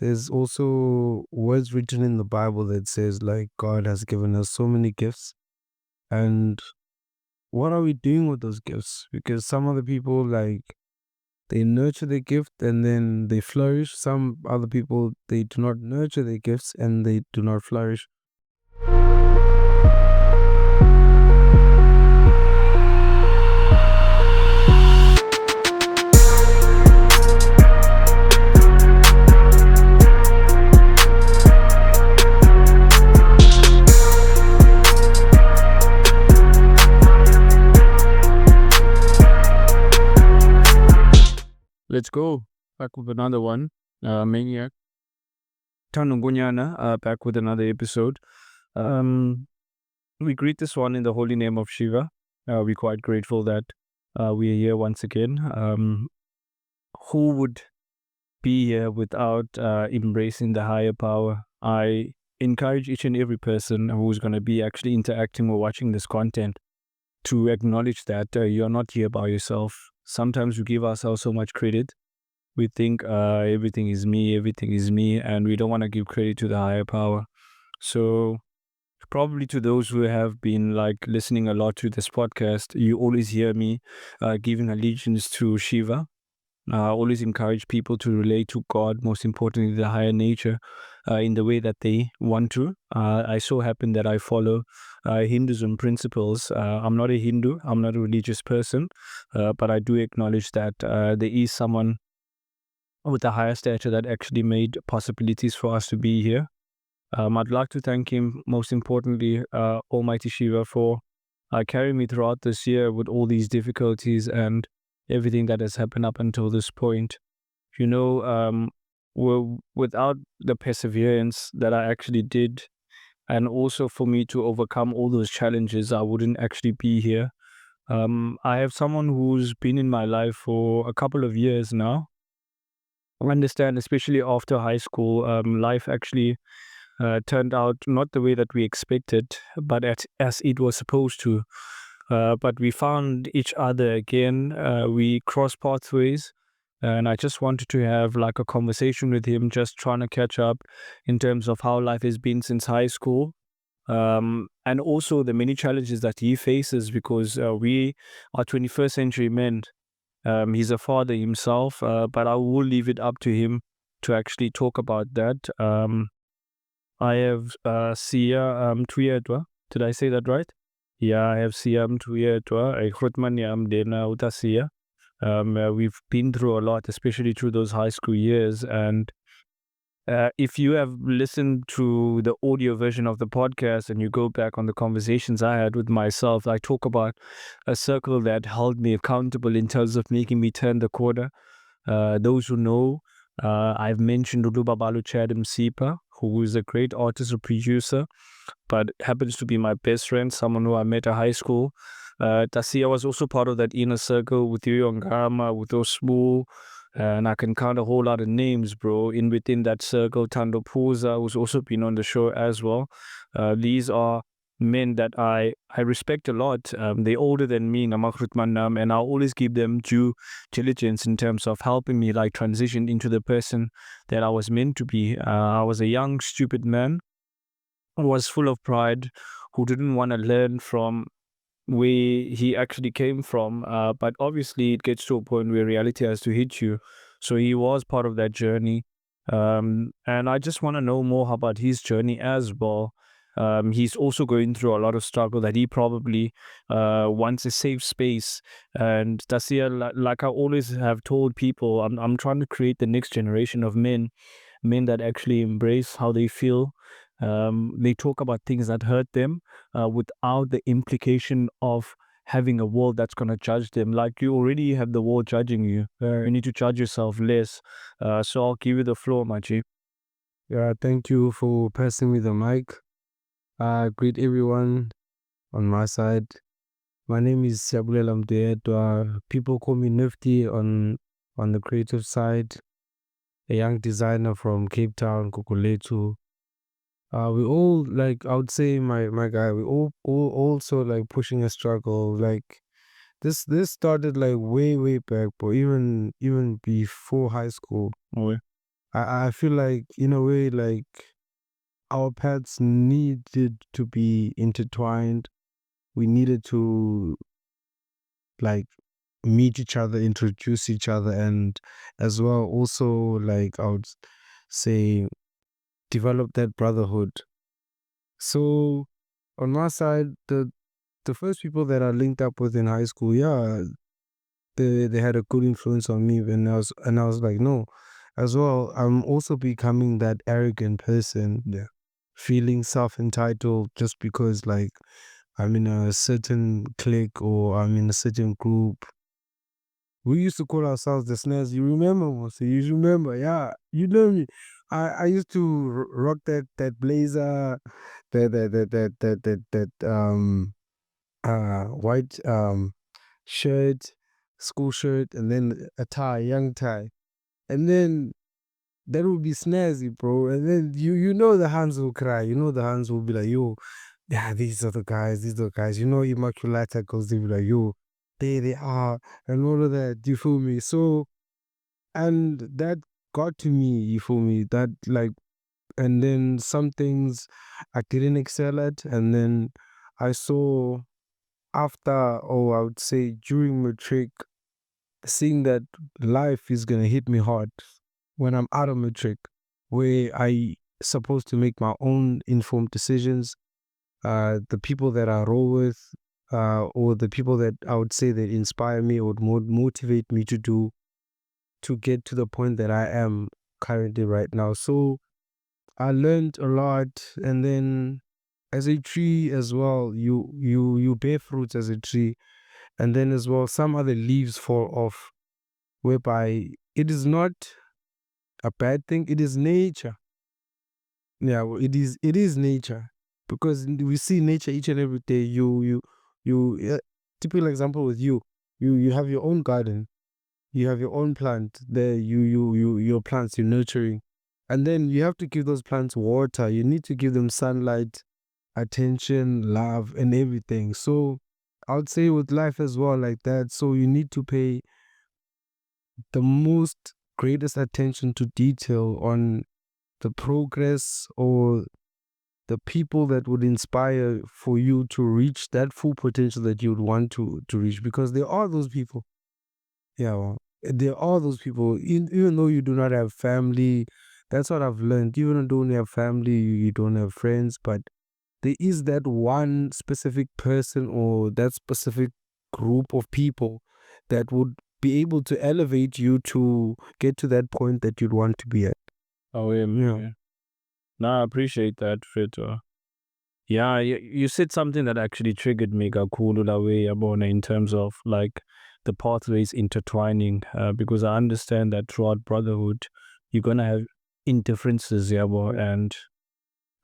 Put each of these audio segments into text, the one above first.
there's also words written in the Bible that says like God has given us so many gifts, and what are we doing with those gifts? Because some other people, like, they nurture their gift and then they flourish. Some other people, they do not nurture their gifts and they do not flourish. Let's go. Back with another one. Maniac Thando Nkonyana, back with another episode. We greet this one in the holy name of Shiva. We're quite grateful that we are here once again. Who would be here without embracing the higher power? I encourage each and every person who's going to be actually interacting or watching this content to acknowledge that you're not here by yourself. Sometimes we give ourselves so much credit. We think everything is me, and we don't want to give credit to the higher power. So probably to those who have been like listening a lot to this podcast, you always hear me giving allegiance to Shiva. I always encourage people to relate to God, most importantly the higher nature, in the way that they want to. I so happen that I follow Hinduism principles. I'm not a Hindu, I'm not a religious person, but I do acknowledge that there is someone with a higher stature that actually made possibilities for us to be here. I'd like to thank him, most importantly, Almighty Shiva, for carrying me throughout this year with all these difficulties and everything that has happened up until this point. You know, without the perseverance that I actually did, and also for me to overcome all those challenges, I wouldn't actually be here. I have someone who's been in my life for a couple of years now. I understand, especially after high school, life actually turned out not the way that we expected, but as it was supposed to. But we found each other again. We crossed pathways, and I just wanted to have like a conversation with him, just trying to catch up in terms of how life has been since high school. And also the many challenges that he faces, because we are 21st century men. He's a father himself, but I will leave it up to him to actually talk about that. I have Siyabulela Mntuyedwa. Did I say that right? Yeah, I have Siyabulela Mntuyedwa. Utasiya. We've been through a lot, especially through those high school years. And if you have listened to the audio version of the podcast and you go back on the conversations I had with myself, I talk about a circle that held me accountable in terms of making me turn the corner. Those who know, I've mentioned Ulubabalu Chadam Sipa, who is a great artist or producer, but happens to be my best friend, someone who I met at high school. Tasia was also part of that inner circle with Ngama, with Osmu, and I can count a whole lot of names, bro. In within that circle, Tando Puza, who's also been on the show as well. These are men that I respect a lot. They're older than me, Namakrutmanam, and I'll always give them due diligence in terms of helping me like transition into the person that I was meant to be. I was a young, stupid man who was full of pride, who didn't want to learn from where he actually came from. But obviously it gets to a point where reality has to hit you. So he was part of that journey. And I just want to know more about his journey as well. He's also going through a lot of struggle that he probably wants a safe space. And Tasia, like I always have told people, I'm trying to create the next generation of men that actually embrace how they feel. They talk about things that hurt them without the implication of having a world that's going to judge them. Like, you already have the world judging you. You need to judge yourself less. So I'll give you the floor, Machi. Yeah, thank you for passing me the mic. Greet everyone on my side. My name is Siyabulela Mntuyedwa. People call me Nifty on the creative side. A young designer from Cape Town, Kukuletu. We all, like, I would say, my guy, we all also like pushing a struggle. Like, this started like way back, but even before high school. Oh, yeah. I feel like in a way like our paths needed to be intertwined. We needed to like meet each other, introduce each other, and as well also like I would say develop that brotherhood. So on my side, the first people that I linked up with in high school, yeah, they had a good influence on me, and I was like, no, as well, I'm also becoming that arrogant person, yeah, feeling self entitled just because like I'm in a certain clique or I'm in a certain group. We used to call ourselves the snares. You remember, Mosi? You remember? Yeah, you know me. I used to rock that blazer, that white shirt, school shirt, and then a tie, young tie, and then that would be snazzy, bro. And then you know the hands will cry. You know the hands will be like, yo, yeah, these are the guys. These are the guys. You know, Immaculata goes, they be like, yo, they are, and all of that. You feel me? So and that got to me. You feel me? That like, and then some things I didn't excel at, and then I saw after, or I would say during matric, seeing that life is gonna hit me hard when I'm out of matric, where I supposed to make my own informed decisions. The people that I roll with, or the people that I would say that inspire me or motivate me to get to the point that I am currently right now. So I learned a lot, and then as a tree as well, you bear fruits as a tree, and then as well some other leaves fall off, whereby it is not a bad thing. It is nature. Yeah, well, it is nature, because we see nature each and every day. Typical example with you have your own garden. You have your own plant there. Your plants you're nurturing, and then you have to give those plants water. You need to give them sunlight, attention, love, and everything. So I would say with life as well, like that. So you need to pay the most greatest attention to detail on the progress or the people that would inspire for you to reach that full potential that you would want to reach, because there are those people. Yeah, well, there are those people. Even though you do not have family, that's what I've learned. Even though you don't have family, you don't have friends, but there is that one specific person or that specific group of people that would be able to elevate you to get to that point that you'd want to be at. Oh, yeah. Yeah. Yeah. No, I appreciate that, Fito. Yeah, you said something that actually triggered me, Gakulula way, Abona, in terms of like the pathways intertwining. Because I understand that throughout brotherhood, you're gonna have indifferences, Yabo, and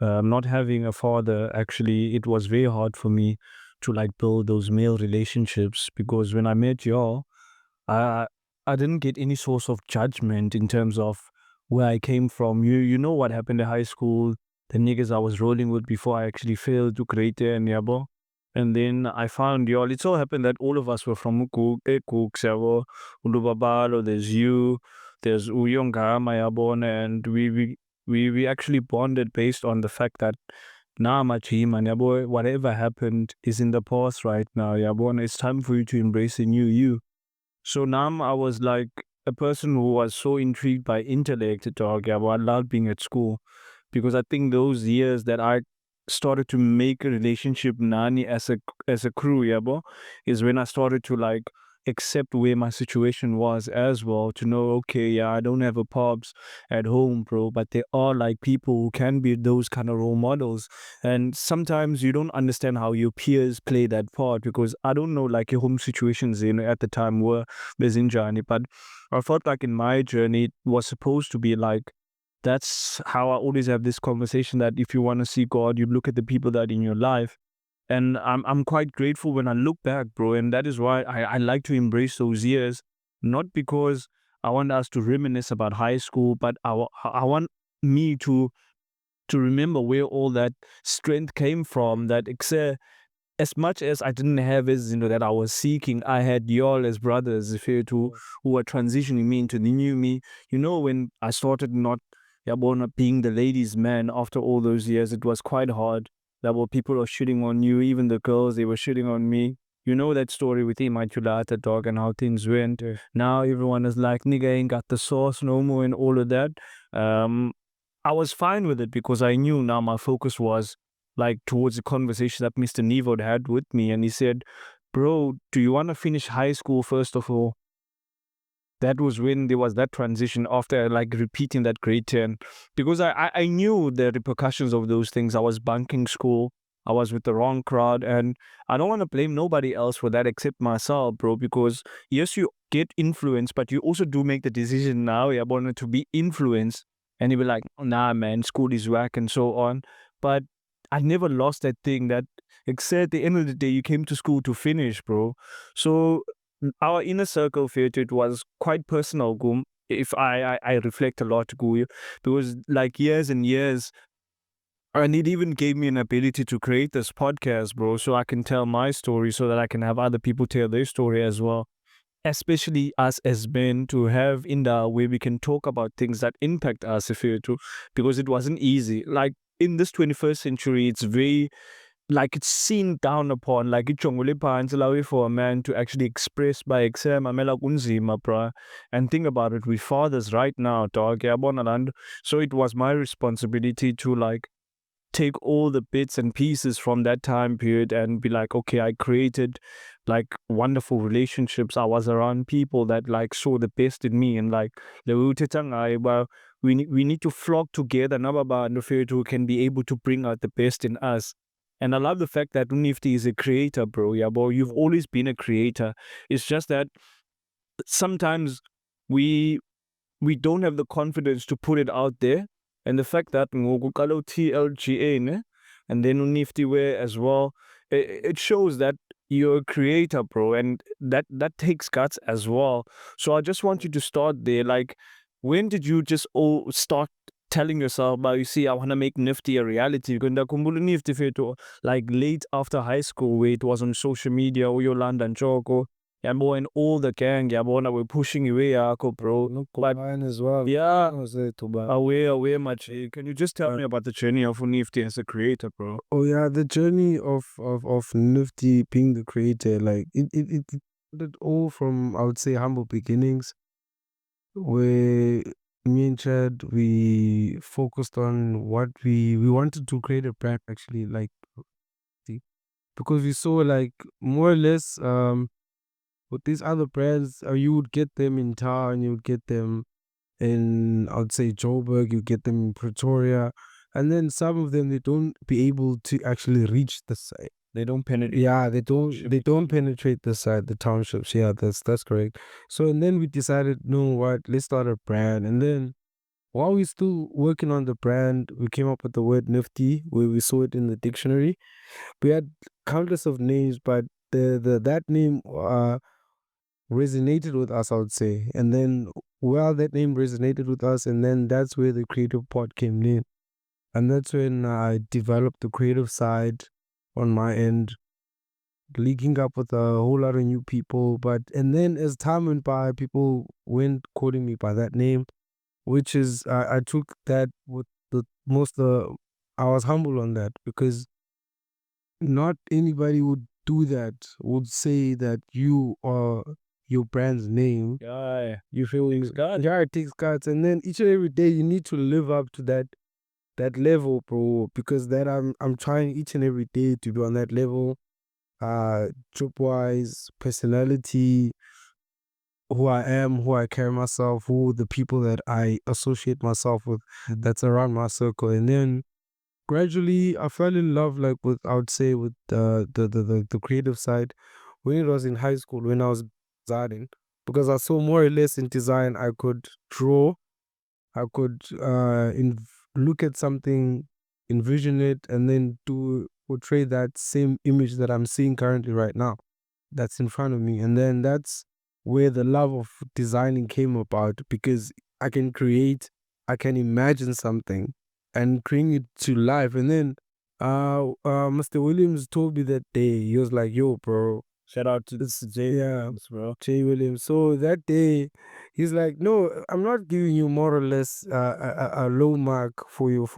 not having a father, actually, it was very hard for me to like build those male relationships, because when I met y'all, I I didn't get any source of judgment in terms of where I came from. You know what happened in high school, the niggas I was rolling with before I actually failed to create and yabo. And then I found y'all. It so happened that all of us were from Ukuk, Ekuk, Sabo, Ulubabalo, there's you, there's Uyonga, Mayabon, and we actually bonded based on the fact that now my team and yabo, whatever happened is in the past right now. Yabo, and it's time for you to embrace a new you. So now I was like a person who was so intrigued by intellect, dog. Yeah, I loved being at school, because I think those years that I started to make a relationship nani as a crew, yeah, bro, is when I started to like accept where my situation was as well, to know, okay, yeah, I don't have a pops at home, bro, but there are like people who can be those kind of role models. And sometimes you don't understand how your peers play that part, because I don't know like your home situations at the time were in journey, but I felt like in my journey it was supposed to be like, that's how I always have this conversation, that if you want to see God, you look at the people that in your life. And I'm quite grateful when I look back, bro. And that is why I like to embrace those years, not because I want us to reminisce about high school, but I want me to remember where all that strength came from, that as much as I didn't have as that I was seeking, I had y'all as brothers, if you who were transitioning me into the new me. When I started not being the ladies' man after all those years, it was quite hard. That people were shitting on you, even the girls, they were shitting on me. That story with Immaculata dog and how things went. Now everyone is like, nigga ain't got the sauce no more and all of that. I was fine with it because I knew now my focus was like towards the conversation that Mr. Nevo had with me. And he said, bro, do you want to finish high school first of all? That was when there was that transition after like repeating that grade 10. Because I knew the repercussions of those things. I was bunking school. I was with the wrong crowd. And I don't want to blame nobody else for that except myself, bro. Because yes, you get influenced, but you also do make the decision now, I wanted to be influenced. And you be like, nah, man, school is whack and so on. But I never lost that thing that, except at the end of the day, you came to school to finish, bro. So our inner circle theater, it was quite personal, Gum. If I reflect a lot, Gu, because like years and years, and it even gave me an ability to create this podcast, bro, so I can tell my story so that I can have other people tell their story as well. Especially us as men to have Inda where we can talk about things that impact us, if you to, because it wasn't easy. Like in this 21st century, it's very like it's seen down upon, like ijongole phansi la for a man to actually express by exam amela kunzima, bruh. And think about it, we fathers right now, dog. So it was my responsibility to like take all the bits and pieces from that time period and be like, okay, I created like wonderful relationships. I was around people that like saw the best in me, and like we need to flock together and who can be able to bring out the best in us. And I love the fact that Nifty is a creator, bro. Yeah, bro, you've always been a creator. It's just that sometimes we don't have the confidence to put it out there. And the fact that ngokuqala TLGA ne, and then Nifty Wear as well, it shows that you're a creator, bro, and that takes guts as well. So I just want you to start there. Like, when did you just start telling yourself, but you see, I want to make Nifty a reality? Nifty fethu, like late after high school, where it was on social media, or Yolanda and Choco, and all the gang, we're pushing away, bro. No, But mine as well. yeah, I was there too, but away much. Can you just tell me about the journey of Nifty as a creator, bro? oh yeah, the journey of Nifty being the creator, like it started all from, I would say, humble beginnings, where me and Chad, we focused on what we wanted to create a brand, actually, like because we saw like more or less with these other brands, you would get them in town, you would get them in, I would say, Joburg, you get them in Pretoria, and then some of them, they don't be able to actually reach the site. They don't penetrate. Yeah, they don't penetrate the site, the townships. Yeah, that's correct. So and then we decided, no, what, let's start a brand. And then while we still working on the brand, we came up with the word Nifty, where we saw it in the dictionary. We had countless of names, but the that name resonated with us, I would say. And then, well, that name resonated with us, and then that's where the creative part came in. And that's when I developed the creative side on my end, linking up with a whole lot of new people. But, and then as time went by, people went calling me by that name, which is, I took that with the most, I was humble on that, because not anybody would do that, would say that you are your brand's name. Yeah, you feel it's God. Yeah, it takes guts, and then each and every day you need to live up to that level, bro. Because that I'm trying each and every day to be on that level, job wise, personality, who I am, who I carry myself, who the people that I associate myself with, that's around my circle, and then gradually I fell in love, like, with, I would say, with the creative side when it was in high school, when I was designing, because I saw more or less in design I could draw, I could look at something, envision it, and then do portray that same image that I'm seeing currently right now, that's in front of me. And then that's where the love of designing came about, because I can create, I can imagine something and bring it to life. And then Mr. Williams told me that day. He was like, "Yo, bro." Shout out to Jay, Yeah, bro. Jay Williams. So that day, he's like, "No, I'm not giving you more or less a low mark for your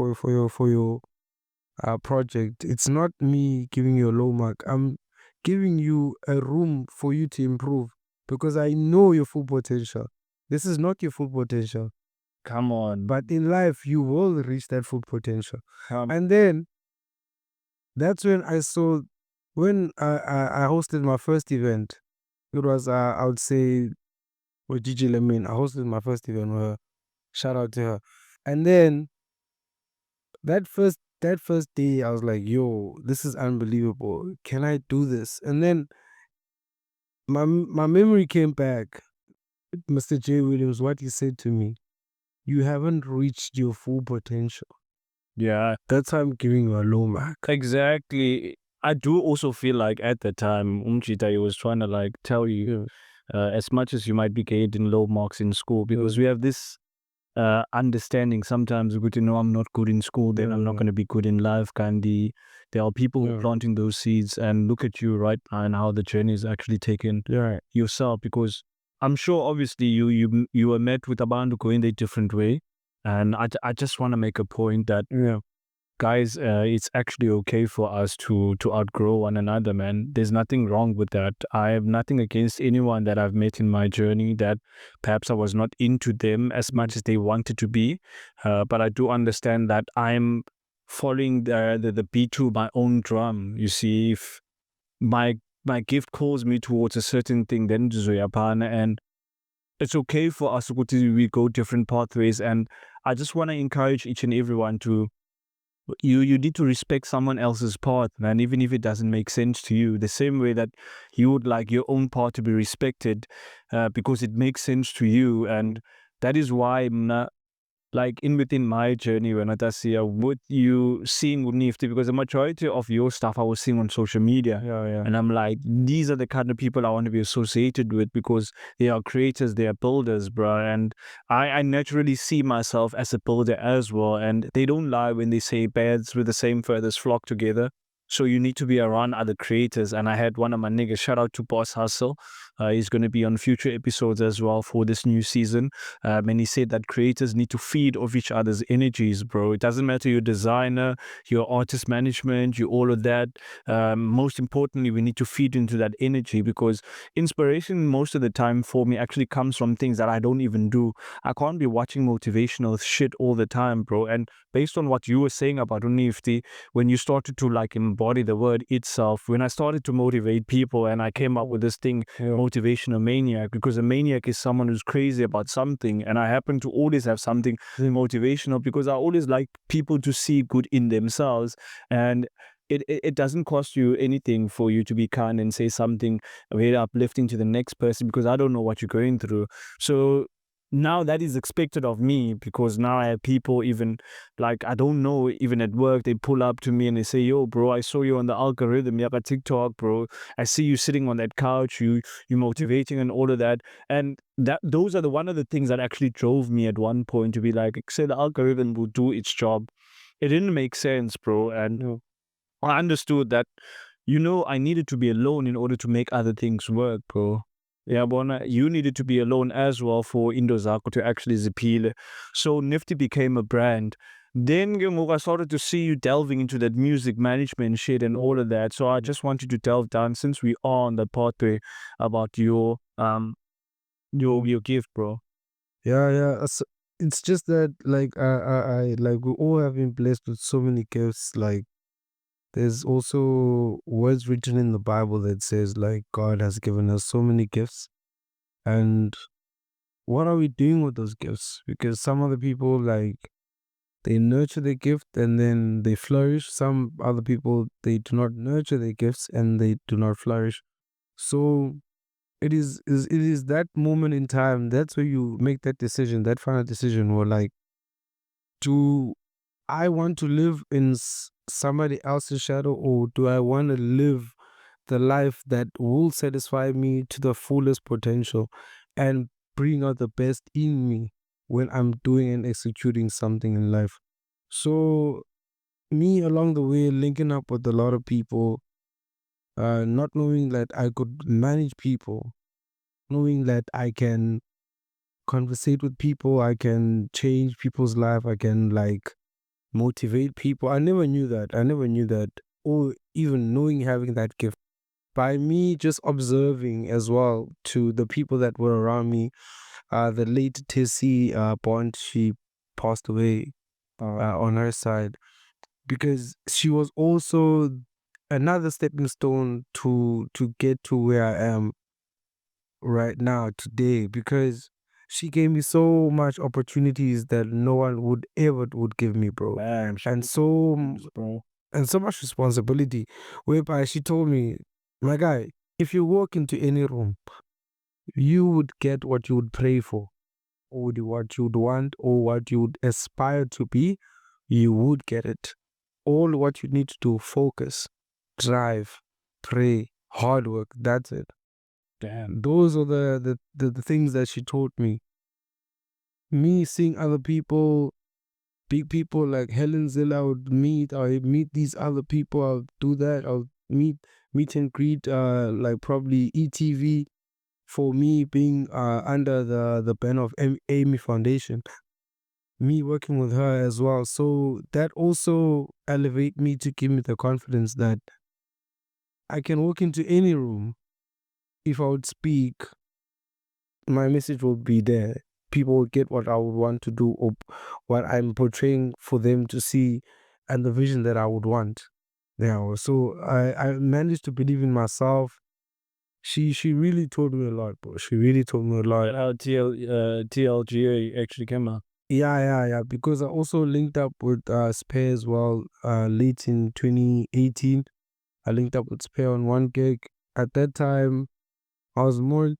project. It's not me giving you a low mark. I'm giving you a room for you to improve because I know your full potential. This is not your full potential, Come on. but in life you will reach that full potential." Come. And then that's when I saw when I hosted my first event. It was I would say with DJ Lemin. I hosted my first event with her. Shout out to her. And then that first day, I was like, "Yo, this is unbelievable. Can I do this?" And then my memory came back. Mr. J. Williams, what he said to me, "You haven't reached your full potential." Yeah, That's why I'm giving you a low mark. exactly. I do also feel like at the time, Umchita, he was trying to like tell you, as much as you might be getting low marks in school, because we have this understanding sometimes good to know I'm not good in school, then I'm not going to be good in life. Kandi, there are people planting those seeds, and look at you right now and how the journey is actually taken yourself. Because I'm sure, obviously, you were met with a band going a different way, and I just want to make a point that guys, it's actually okay for us to outgrow one another, man. There's nothing wrong with that. I have nothing against anyone that I've met in my journey that perhaps I was not into them as much as they wanted to be. But I do understand that I'm following the beat to my own drum. You see, if my gift calls me towards a certain thing, then Zoyapana, and it's okay for us to we go different pathways. And I just want to encourage each and everyone to you need to respect someone else's path, man, even if it doesn't make sense to you. The same way that you would like your own path to be respected, because it makes sense to you. And that is why like in within my journey when I see what you seeing with Nifty, because the majority of your stuff I was seeing on social media. And I'm like, these are the kind of people I want to be associated with, because they are creators, they are builders, bro. And I naturally see myself as a builder as well. And they don't lie when they say birds with the same feathers flock together. So you need to be around other creators. And I had one of my niggas, shout out to Boss Hustle. He's going to be on future episodes as well for this new season. And he said that creators need to feed off each other's energies, bro. It doesn't matter your designer, your artist management, you all of that. Most importantly, we need to feed into that energy, because inspiration most of the time for me actually comes from things that I don't even do. I can't be watching motivational shit all the time, bro. And based on what you were saying about Unifty, when you started to like embody the word itself, when I started to motivate people and I came up with this thing, motivational maniac, because a maniac is someone who's crazy about something, and I happen to always have something motivational because I always like people to see good in themselves. And it doesn't cost you anything for you to be kind and say something very uplifting to the next person, because I don't know what you're going through. So now that is expected of me, because now I have people, even like I don't know, even at work, they pull up to me and they say, "Yo, bro, I saw you on the algorithm, yeah, TikTok, bro. I see you sitting on that couch, you motivating and all of that." And those are the one of the things that actually drove me at one point to be like, say the algorithm will do its job. It didn't make sense, bro. And I understood that, I needed to be alone in order to make other things work, bro. Yeah, Bona, you needed to be alone as well for Indozako to actually zapile. So Nifty became a brand. Then I started to see you delving into that music management shit and all of that. So I just wanted to delve down, since we are on that pathway, about your gift, bro. Yeah. So it's just that like I like we all have been blessed with so many gifts. Like there's also words written in the Bible that says like God has given us so many gifts, and what are we doing with those gifts? Because some other people like they nurture their gift and then they flourish. Some other people they do not nurture their gifts and they do not flourish. So it is that moment in time. That's where you make that decision, that final decision, where like, do I want to live in somebody else's shadow, or do I want to live the life that will satisfy me to the fullest potential and bring out the best in me when I'm doing and executing something in life? So me along the way linking up with a lot of people, not knowing that I could manage people, knowing that I can conversate with people, I can change people's life, I can like motivate people. I never knew that. I never knew that, or even knowing having that gift. By me just observing as well to the people that were around me, the late Tissy Bond, she passed away on her side, because she was also another stepping stone to get to where I am right now today, because she gave me so much opportunities that no one would ever would give me, bro. Man, And so bro. and so much responsibility, whereby she told me, my guy, if you walk into any room, you would get what you would pray for, or what you would want, or what you would aspire to be. You would get it. All what you need to do, focus, drive, pray, hard work, that's it. Damn. Those are the things that she taught me. Me seeing other people, big people like Helen Zilla, I would meet, I meet these other people, I'll do that, I'll meet and greet like probably ETV, for me being under the banner of Amy Foundation, me working with her as well. So that also elevate me to give me the confidence that I can walk into any room. If I would speak, my message will be there. People will get what I would want to do, or what I'm portraying for them to see, and the vision that I would want. Yeah, so I managed to believe in myself. She really taught me a lot, bro. She really taught me a lot. That how TLGA actually came out. Yeah. Because I also linked up with Spare as well. Late in 2018, I linked up with Spare on one gig. At that time, I was more.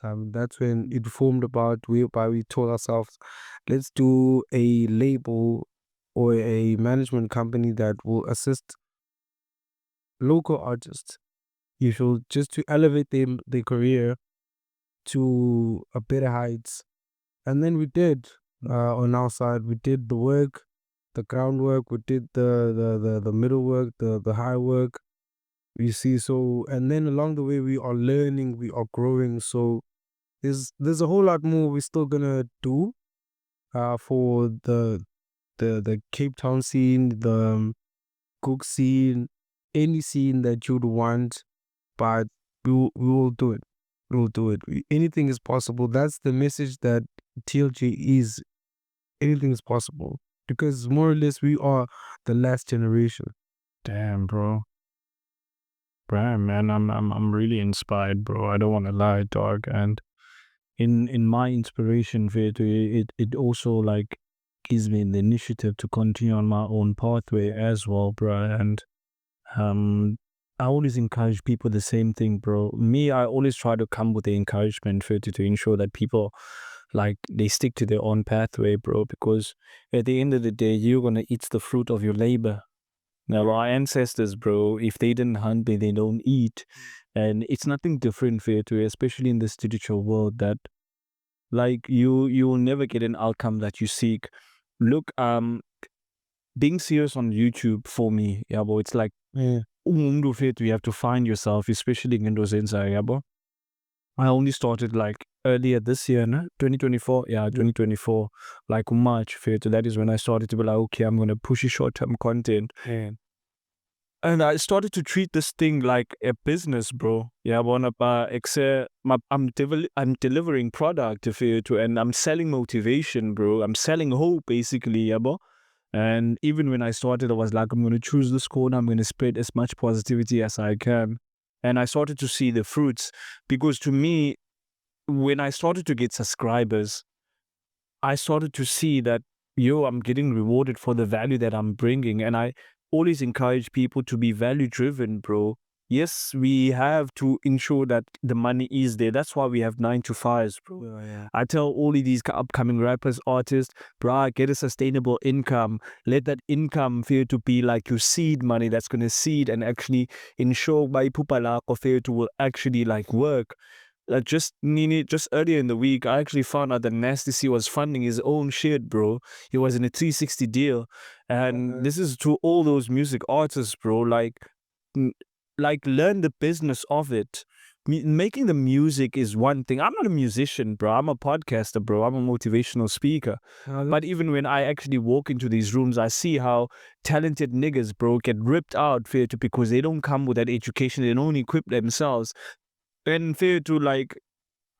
That's when it formed about, whereby we told ourselves, let's do a label or a management company that will assist local artists. You should just to elevate them, their career to a better heights. And then we did on our side, we did the work, the groundwork, we did the middle work, the high work. You see, so, and then along the way we are learning, we are growing. So there's a whole lot more we're still gonna do for the Cape Town scene, the Cook scene, any scene that you'd want, but we will do it. We will do it. Anything is possible. That's the message that TLG is. Anything is possible, because more or less we are the last generation. Damn, bro. Damn, man, I'm really inspired, bro. I don't want to lie, dog. And in my inspiration for it also like gives me the initiative to continue on my own pathway as well, bro. And I always encourage people the same thing, bro. Me, I always try to come with the encouragement for to ensure that people like they stick to their own pathway, bro. Because at the end of the day, you're gonna eat the fruit of your labor. Now, our ancestors, bro, if they didn't hunt, they don't eat. And it's nothing different for you to, especially in this digital world, that like you will never get an outcome that you seek. Look, being serious on YouTube for me, yeah, bro, it's like you have to find yourself, especially in those inside, yeah, bro. I only started like earlier this year, no? 2024. Yeah, 2024. Like March, that is when I started to be like, okay, I'm gonna push short-term content. And I started to treat this thing like a business, bro. Yeah, I'm delivering product and I'm selling motivation, bro. I'm selling hope, basically, yeah, bro. And even when I started, I was like, I'm going to choose this corner. I'm going to spread as much positivity as I can. And I started to see the fruits, because to me, when I started to get subscribers, I started to see that, I'm getting rewarded for the value that I'm bringing. And I always encourage people to be value driven, bro. Yes, we have to ensure that the money is there. That's why we have 9 to 5s, bro. Yeah. I tell all of these upcoming rappers, artists, bro, get a sustainable income. Let that income feel to be like your seed money that's going to seed and actually ensure by pupala or fail to will actually like work. just earlier in the week, I actually found out that Nasty C was funding his own shit, bro. He was in a 360 deal, and this is to all those music artists, bro. Like learn the business of it. Making the music is one thing. I'm not a musician, bro. I'm a podcaster, bro. I'm a motivational speaker. But even when I actually walk into these rooms, I see how talented niggas, bro, get ripped out because they don't come with that education. They don't equip themselves. And like,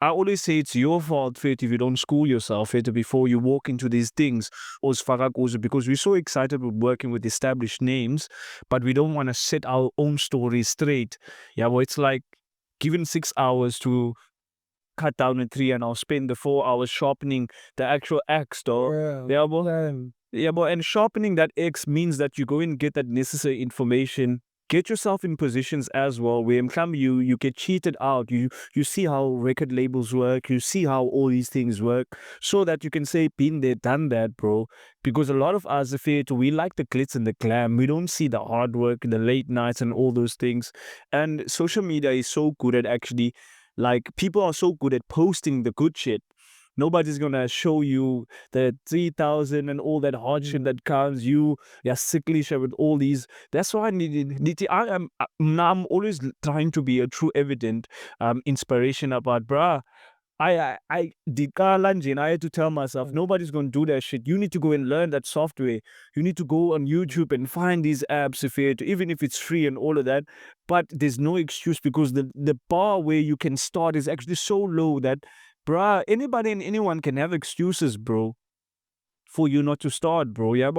I always say it's your fault, if you don't school yourself, before you walk into these things, because we're so excited with working with established names, but we don't want to set our own story straight. Yeah, well, it's like given 6 hours to cut down a tree, and I'll spend the 4 hours sharpening the actual axe, though. Yeah, well, and sharpening that X means that you go and get that necessary information, get yourself in positions as well where you get cheated out. You see how record labels work, you see how all these things work, so that you can say, been there, done that, bro. Because a lot of us, we like the glitz and the glam. We don't see the hard work, the late nights and all those things. And social media is so good at actually, like, people are so good at posting the good shit. Nobody's gonna show you the 3,000 and all that hardship that comes. You're sickly with all these. That's why I'm always trying to be a true evident inspiration about, bruh. I did and I had to tell myself, nobody's going to do that shit. You need to go and learn that software. You need to go on YouTube and find these apps, even if it's free and all of that. But there's no excuse, because the bar where you can start is actually so low that, bruh, anybody and anyone can have excuses, bro, for you not to start, bro. Yeah,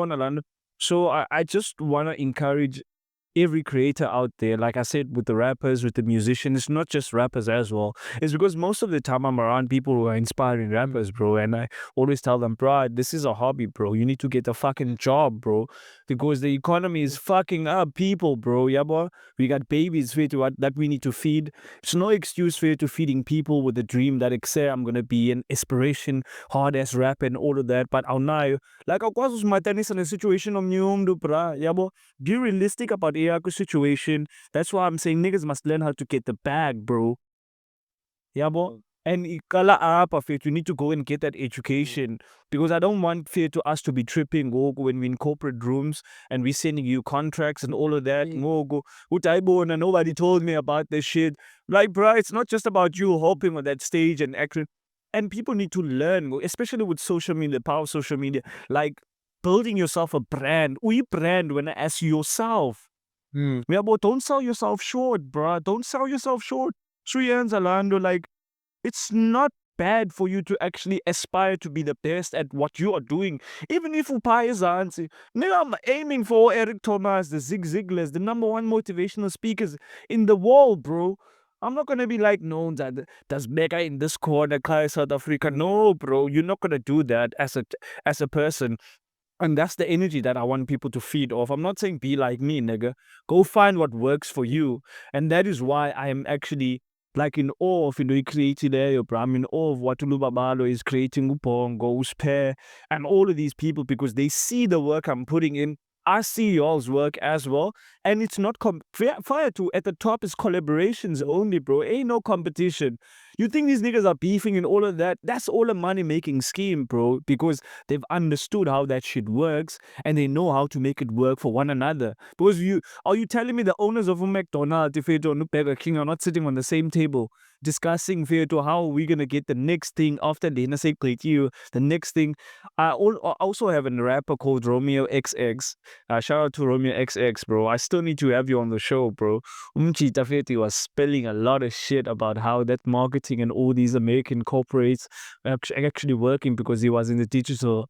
so I just want to encourage every creator out there, like I said, with the rappers, with the musicians. It's not just rappers as well. It's because most of the time I'm around people who are inspiring rappers, bro, and I always tell them, bro, this is a hobby, bro. You need to get a fucking job, bro, because the economy is fucking up people, bro. Yeah, bro. We got babies that we need to feed. It's no excuse to feeding people with a dream that say I'm gonna be an inspiration, hard ass rap and all of that. But I'll now, like, I was my tennis in a situation of new, bro. Yeah, bro. Be realistic about Iaku's situation. That's why I'm saying niggas must learn how to get the bag, bro. Yeah, bro. And ikala apa, you need to go and get that education, because I don't want to us to be tripping when we're in corporate rooms and we're sending you contracts and all of that. And nobody told me about this shit. Like, bro, it's not just about you hopping on that stage and acting. And people need to learn, especially with social media, the power of social media, like building yourself a brand. We brand when as yourself. Yeah, but don't sell yourself short, bro. Don't sell yourself short. 3 years, Alando, like, it's not bad for you to actually aspire to be the best at what you are doing. Even if Upai is answer. Nigga, I'm aiming for Eric Thomas, the Zig Ziglars, the #1 motivational speakers in the world, bro. I'm not gonna be like, no, that's mega in this corner, South Africa. No, bro, you're not gonna do that as a person. And that's the energy that I want people to feed off. I'm not saying be like me, nigga. Go find what works for you. And that is why I am actually, like, in awe of creating there, bro. I'm in awe of what Ulubabalo is creating, Upongo, Uspe, and all of these people, because they see the work I'm putting in. I see y'all's work as well. And it's not fire to at the top is collaborations only, bro. Ain't no competition. You think these niggas are beefing and all of that? That's all a money-making scheme, bro, because they've understood how that shit works and they know how to make it work for one another. Because are you telling me the owners of a McDonald's, if and Burger King, are not sitting on the same table discussing to how we're gonna get the next thing after the the next thing? I also have a rapper called Romeo XX. Shout out to Romeo XX, bro. I still need to have you on the show, bro. Umchita Feti was spelling a lot of shit about how that marketing and all these American corporates are actually working, because he was in the digital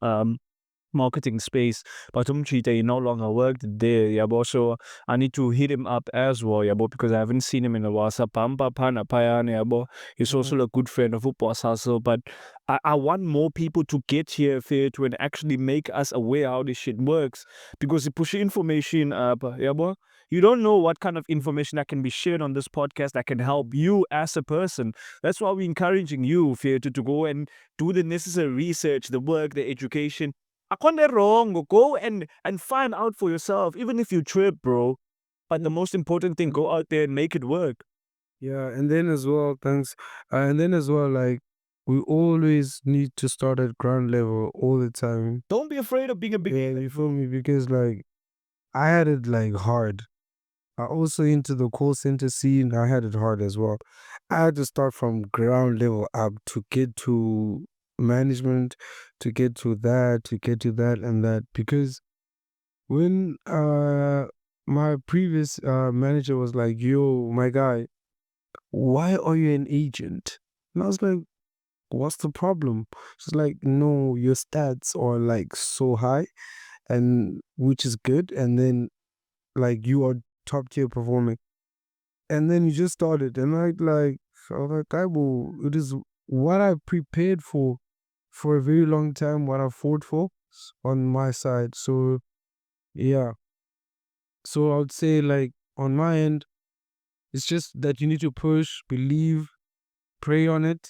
marketing space. But he no longer worked there, yeah, but so I need to hit him up as well, yeah, but because I haven't seen him in a while. So yeah, but he's also a good friend of Boss Hustle. But I want more people to get here to and actually make us aware how this shit works, because it push information up, yeah, but you don't know what kind of information that can be shared on this podcast that can help you as a person. That's why we're encouraging you, to go and do the necessary research, the work, the education. I can't wrong. Go and find out for yourself, even if you trip, bro. But the most important thing, go out there and make it work. Yeah, and then as well, thanks. And then as well, like we always need to start at ground level all the time. Don't be afraid of being a big. Yeah, you feel me? Because like I had it like hard. I also into the call center scene. I had it hard as well. I had to start from ground level up to get to management, to get to that, to get to that and that. Because when my previous manager was like, "Yo, my guy, why are you an agent?" And I was like, "What's the problem?" She's like, "No, your stats are like so high, and which is good, and then like you are top tier performing." And then you just started, and I was like, "Taibo, it is what I prepared for a very long time, what I fought for on my side." So yeah, so I would say like on my end, it's just that you need to push, believe, pray on it,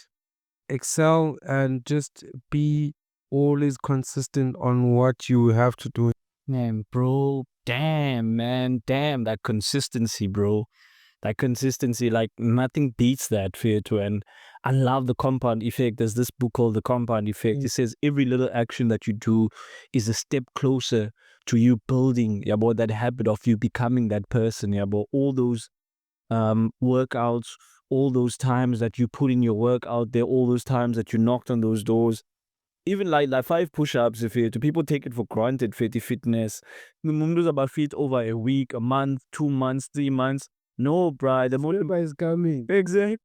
excel, and just be always consistent on what you have to do. Man, bro, damn, man, damn, that consistency, bro. That consistency, like nothing beats that, Fearto. And I love the compound effect. There's this book called The Compound Effect. It says every little action that you do is a step closer to you building, yeah, boy, that habit of you becoming that person, yeah, boy. All those workouts, all those times that you put in your work out there, all those times that you knocked on those doors, even like 5 push-ups, if it, people take it for granted, fitness. Mundu's about fit over a week, a month, 2 months, 3 months. No, bruh, the moment Is coming. exactly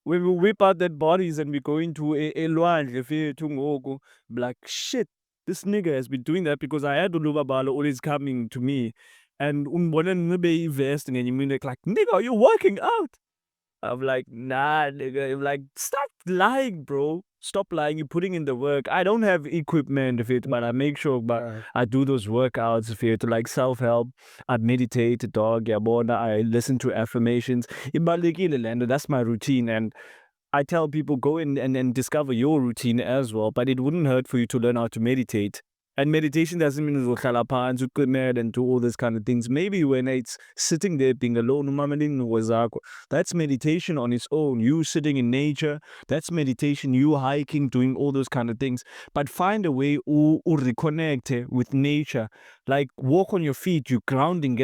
when we whip out that bodies and we go into a lwandle fethu ngoku, like shit, this nigga has been doing that because I had Ulubabalo always coming to me and umbona nibe vest ngenye imini like, nigga, are you working out? I'm like, nah, nigga. I'm like, stop lying, bro. Stop lying. You're putting in the work. I don't have equipment if it, but I make sure, but I do those workouts if it, like self-help. I meditate, dog, yabona. I listen to affirmations. Ibalekile lento. That's my routine. And I tell people go in and discover your routine as well, but it wouldn't hurt for you to learn how to meditate. And meditation doesn't mean uzohlala phansi uqimele and do all these kind of things. Maybe when it's sitting there being alone, that's meditation on its own. You sitting in nature, that's meditation. You hiking, doing all those kind of things. But find a way to reconnect with nature. Like walk on your feet, you grounding,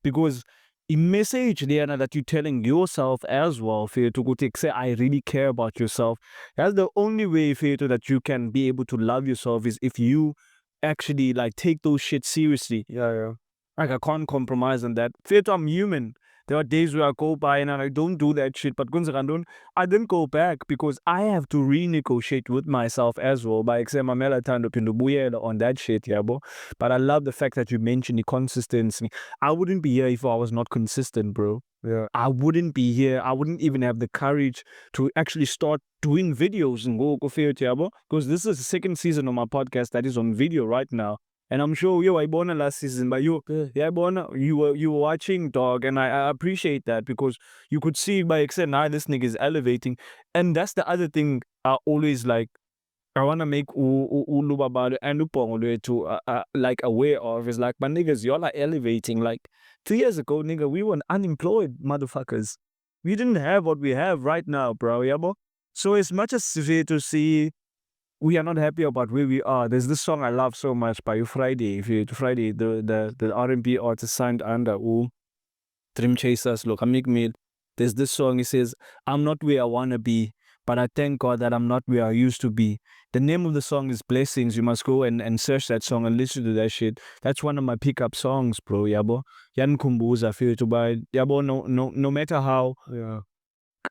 because message there that you're telling yourself as well, to say I really care about yourself. That's the only way, that you can be able to love yourself is if you actually like take those shit seriously. Yeah. Like I can't compromise on that. I'm human. There are days where I go by and I don't do that shit, but I didn't go back because I have to renegotiate with myself as well by exam on that shit, yeah, bro. But I love the fact that you mentioned the consistency. I wouldn't be here if I was not consistent, bro. Yeah. I wouldn't be here. I wouldn't even have the courage to actually start doing videos and go because this is the second season of my podcast that is on video right now. And I'm sure I born last season, but you were watching, dog, and I appreciate that because you could see by extent now this nigga is elevating, and that's the other thing I always like. I wanna make Ulubabalo and Upongole to like aware of is like, my niggas, y'all are elevating. Like 3 years ago, nigga, we were unemployed motherfuckers. We didn't have what we have right now, bro. Yeah, bro. So as much as to see we are not happy about where we are. There's this song I love so much by Friday. If you Friday, the R&B artist signed under Dream Chasers, look, Amik Mill. There's this song. He says, "I'm not where I wanna be, but I thank God that I'm not where I used to be." The name of the song is Blessings. You must go and search that song and listen to that shit. That's one of my pickup songs, bro. Yabo. Yan Kumbuza feel to buy. Yabo. No matter how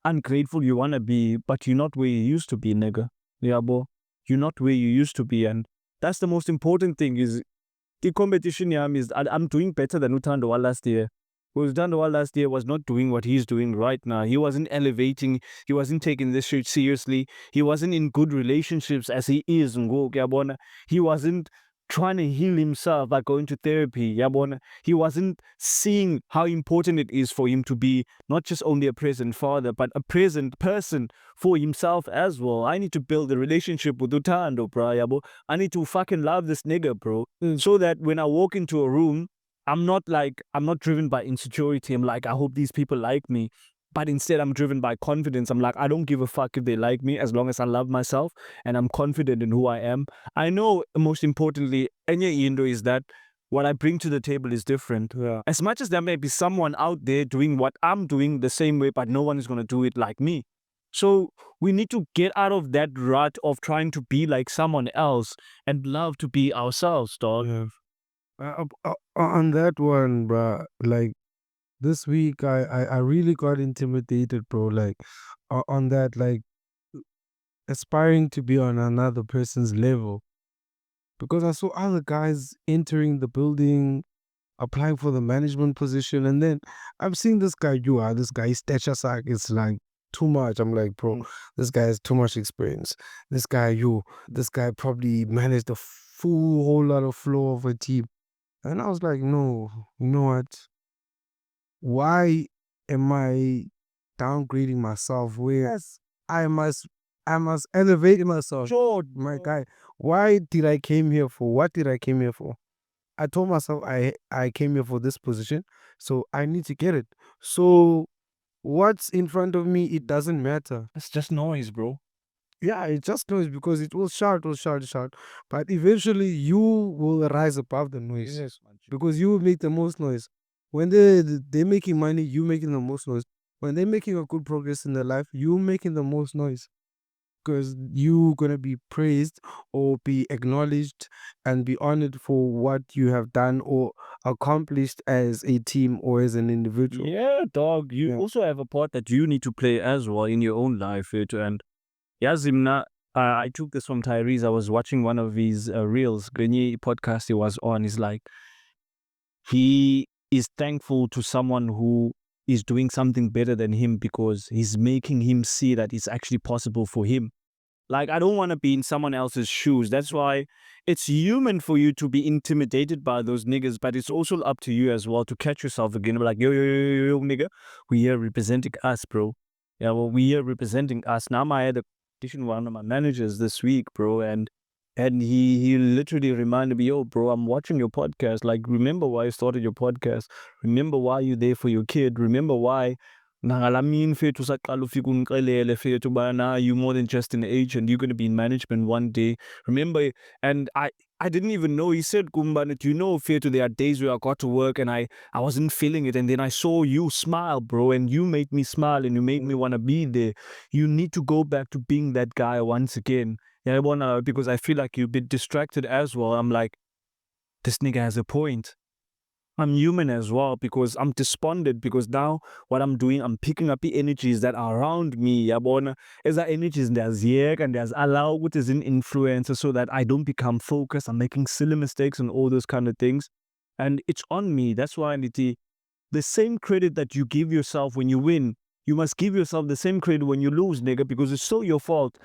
ungrateful you wanna be, but you're not where you used to be, nigga. Yabo. You're not where you used to be, and that's the most important thing. Is the competition is I'm doing better than Uthando last year. Because Uthando last year was not doing what he's doing right now. He wasn't elevating. He wasn't taking this shit seriously. He wasn't in good relationships as he is. He wasn't trying to heal himself by going to therapy. He wasn't seeing how important it is for him to be not just only a present father, but a present person for himself as well. I need to build a relationship with Uthando, bro. I need to fucking love this nigga, bro. So that when I walk into a room, I'm not driven by insecurity. I'm like, I hope these people like me. But instead, I'm driven by confidence. I'm like, I don't give a fuck if they like me as long as I love myself and I'm confident in who I am. I know, most importantly, Enye Indo, is that what I bring to the table is different. Yeah. As much as there may be someone out there doing what I'm doing the same way, but no one is going to do it like me. So we need to get out of that rut of trying to be like someone else and love to be ourselves, dog. Yeah. On that one, bruh, like this week, I really got intimidated, bro. Like on that, like aspiring to be on another person's level, because I saw other guys entering the building, applying for the management position, and then I'm seeing this guy. This guy's stature sack is like too much. I'm like, bro, this guy has too much experience. This guy probably managed a full whole lot of flow of a team. And I was like, no, you know what? Why am I downgrading myself? Whereas I must elevate myself. Sure, My guy, why did I came here for? What did I came here for? I told myself I came here for this position, so I need to get it. So what's in front of me, it doesn't matter. it's just noise, bro. Yeah, it just noise because it will shout. But eventually you will rise above the noise. Yes, Because you will make the most noise. When they're making money, you making the most noise. When they're making a good progress in their life, you making the most noise. Because you gonna be praised or be acknowledged and be honored for what you have done or accomplished as a team or as an individual. Yeah, dog. You Yeah. also have a part that you need to play as well in your own life. And Yazimna, I took this from Tyrese. I was watching one of his reels, Grenye podcast he was on. He's like, he is thankful to someone who is doing something better than him because he's making him see that it's actually possible for him. Like, I don't want to be in someone else's shoes. That's why it's human for you to be intimidated by those niggas, but it's also up to you as well to catch yourself again. Like, yo, nigga, we here representing us, bro. Yeah, well, we here representing us. Now, I had a competition with one of my managers this week, bro, and he literally reminded me, yo, bro, I'm watching your podcast. Like, remember why you started your podcast. Remember why you're there for your kid. Remember why nangalamini fethu saqala ufika ungixelele fethu ubana you more than just an agent, you're going to be in management one day. Remember, and I didn't even know. He said, Kumbana, do you know, fethu, there are days where I got to work and I wasn't feeling it, and then I saw you smile, bro, and you made me smile and you made me want to be there. You need to go back to being that guy once again. Yeah, because I feel like you've been distracted as well. I'm like, this nigga has a point. I'm human as well because I'm despondent because now what I'm doing, I'm picking up the energies that are around me. Yabona, as that energies there's here and there's allow what is an influencer so that I don't become focused. I'm making silly mistakes and all those kind of things. And it's on me. That's why I need to, the same credit that you give yourself when you win, you must give yourself the same credit when you lose, nigga, because it's still your fault.